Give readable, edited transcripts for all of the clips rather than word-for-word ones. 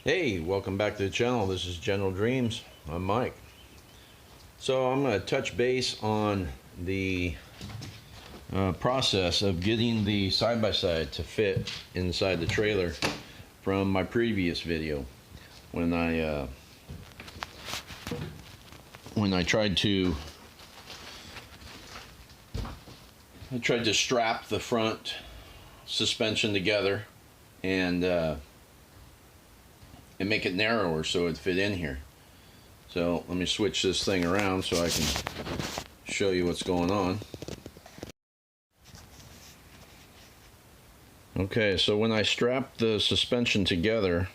Hey, welcome back to the channel. This is General Dreams. I'm Mike. So I'm going to touch base on the process of getting the side-by-side to fit inside the trailer from my previous video when I tried to strap the front suspension together and make it narrower so it'd fit in here. So let me switch this thing around so I can show you what's going on. Okay, so when I strapped the suspension together,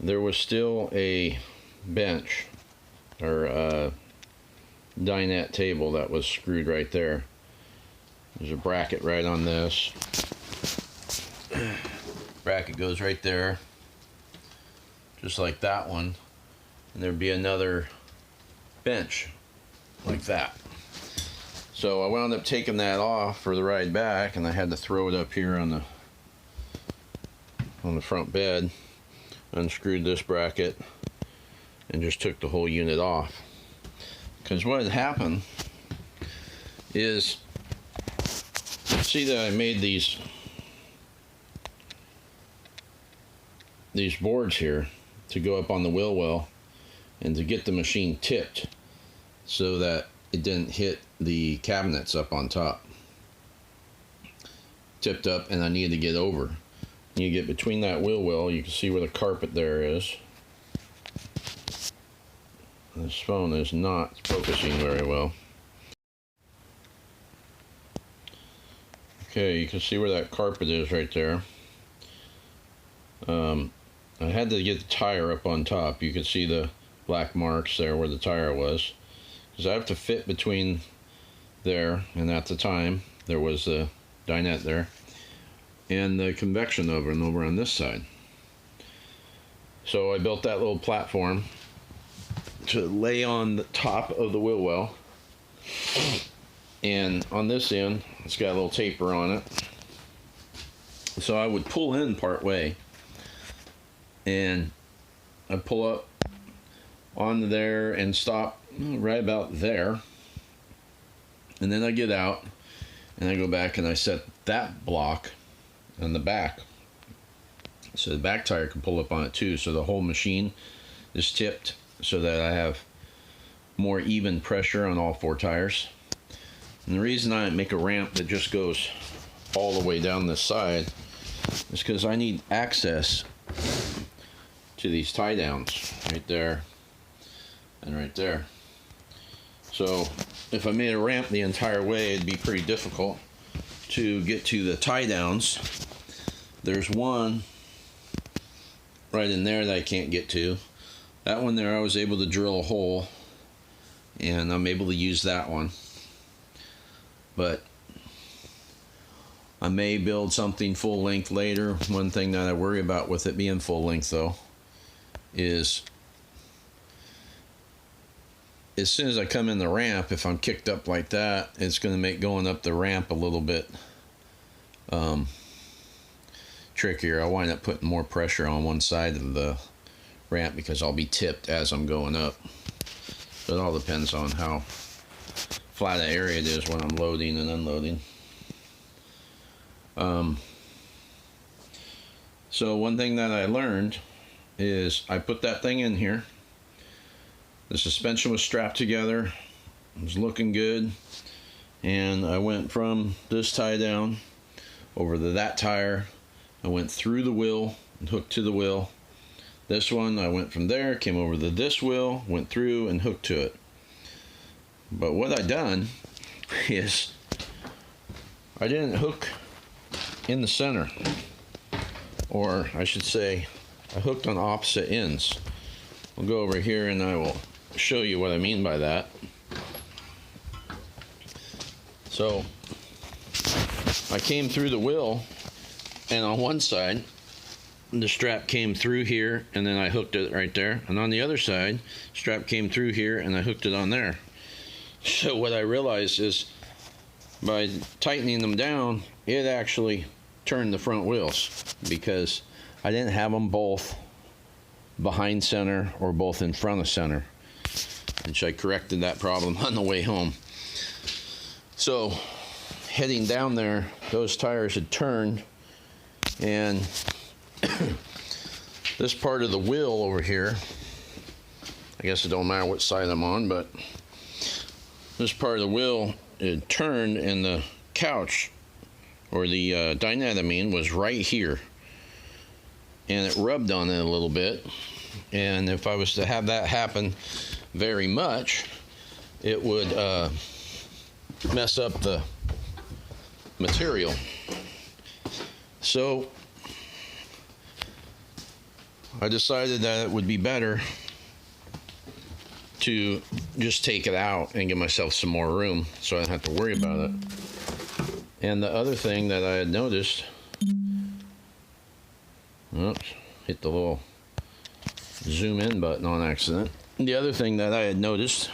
there was still a bench or a dinette table that was screwed right there. There's a bracket right on this. Bracket goes right there, just like that one, and there'd be another bench like that. So I wound up taking that off for the ride back, and I had to throw it up here on the front bed. Unscrewed this bracket and just took the whole unit off, because what had happened is, see that I made these boards here to go up on the wheel well and to get the machine tipped so that it didn't hit the cabinets up on top. Tipped up, and I needed to get over. You get between that wheel well, you can see where the carpet there is. This phone is not focusing very well. Okay, you can see where that carpet is right there. I had to get the tire up on top. You can see the black marks there where the tire was, because I have to fit between there, and at the time there was the dinette there and the convection oven over on this side. So I built that little platform to lay on the top of the wheel well, and on this end it's got a little taper on it, so I would pull in part way and I'd pull up onto there and stop right about there, and then I get out and I go back and I set that block on the back so the back tire can pull up on it too, so the whole machine is tipped so that I have more even pressure on all four tires. And the reason I make a ramp that just goes all the way down this side is because I need access to these tie downs right there and right there. So if I made a ramp the entire way, it'd be pretty difficult to get to the tie downs. There's one right in there that I can't get to. That one there I was able to drill a hole, and I'm able to use that one. But I may build something full length later. One thing that I worry about with it being full length though is as soon as I come in the ramp, if I'm kicked up like that, it's going to make going up the ramp a little bit trickier. I'll wind up putting more pressure on one side of the ramp because I'll be tipped as I'm going up. So it all depends on how flat an area it is when I'm loading and unloading. So one thing that I learned is I put that thing in here. The suspension was strapped together. It was looking good. And I went from this tie down over to that tire. I went through the wheel and hooked to the wheel. This one, I went from there, came over to this wheel, went through and hooked to it. But what I done is I didn't hook in the center, or I should say I hooked on opposite ends. I'll go over here and I will show you what I mean by that. So I came through the wheel, and on one side the strap came through here, and then I hooked it right there, and on the other side strap came through here and I hooked it on there. So what I realized is by tightening them down, it actually turned the front wheels, because I didn't have them both behind center or both in front of center, which I corrected that problem on the way home. So heading down there, those tires had turned, and this part of the wheel over here, I guess it don't matter what side I'm on, but this part of the wheel, it turned, and the couch, or the dynamine, was right here, and it rubbed on it a little bit. And if I was to have that happen very much, it would mess up the material. So I decided that it would be better to just take it out and give myself some more room so I don't have to worry about it. And the other thing that I had noticed, oops, hit the little zoom in button on accident. The other thing that I had noticed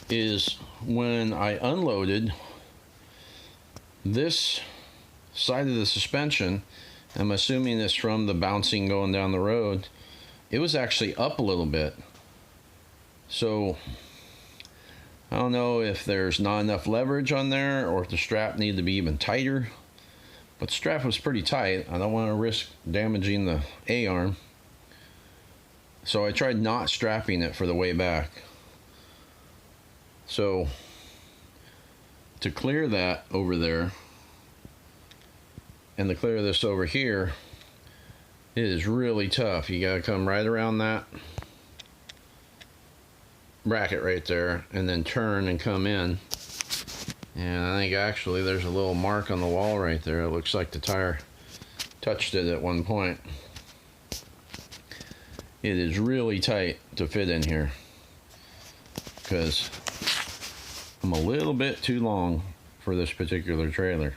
is when I unloaded this side of the suspension, I'm assuming it's from the bouncing going down the road, it was actually up a little bit. So I don't know if there's not enough leverage on there or if the strap needed to be even tighter, but the strap was pretty tight. I don't want to risk damaging the A-arm. So I tried not strapping it for the way back. So to clear that over there and to clear this over here, it is really tough. You got to come right around that bracket right there and then turn and come in. And I think actually there's a little mark on the wall right there. It looks like the tire touched it at one point. It is really tight to fit in here because I'm a little bit too long for this particular trailer.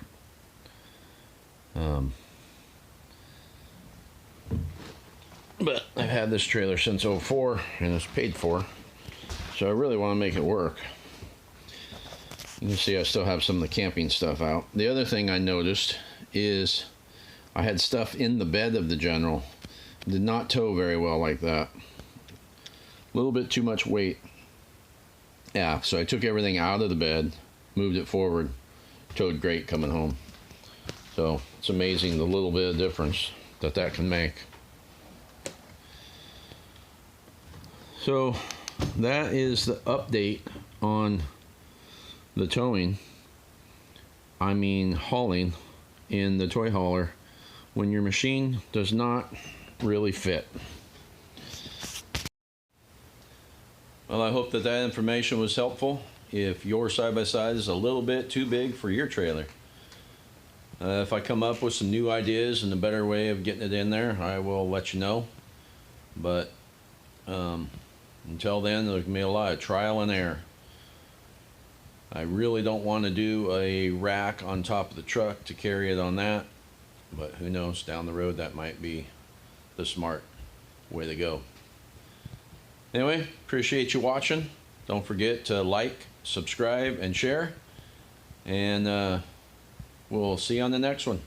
But I've had this trailer since '04 and it's paid for, so I really want to make it work. You can see I still have some of the camping stuff out. The other thing I noticed is I had stuff in the bed of the General. Did not tow very well like that. A little bit too much weight. Yeah, so I took everything out of the bed, moved it forward, towed great coming home. So it's amazing the little bit of difference that that can make. So that is the update on the towing, I mean hauling, in the toy hauler when your machine does not really fit. Well, I hope that that information was helpful. If your side-by-side is a little bit too big for your trailer, if I come up with some new ideas and a better way of getting it in there, I will let you know. But until then, there's going to be a lot of trial and error. I really don't want to do a rack on top of the truck to carry it on that, but who knows, down the road that might be the smart way to go. Anyway, appreciate you watching. Don't forget to like, subscribe, and share, and we'll see you on the next one.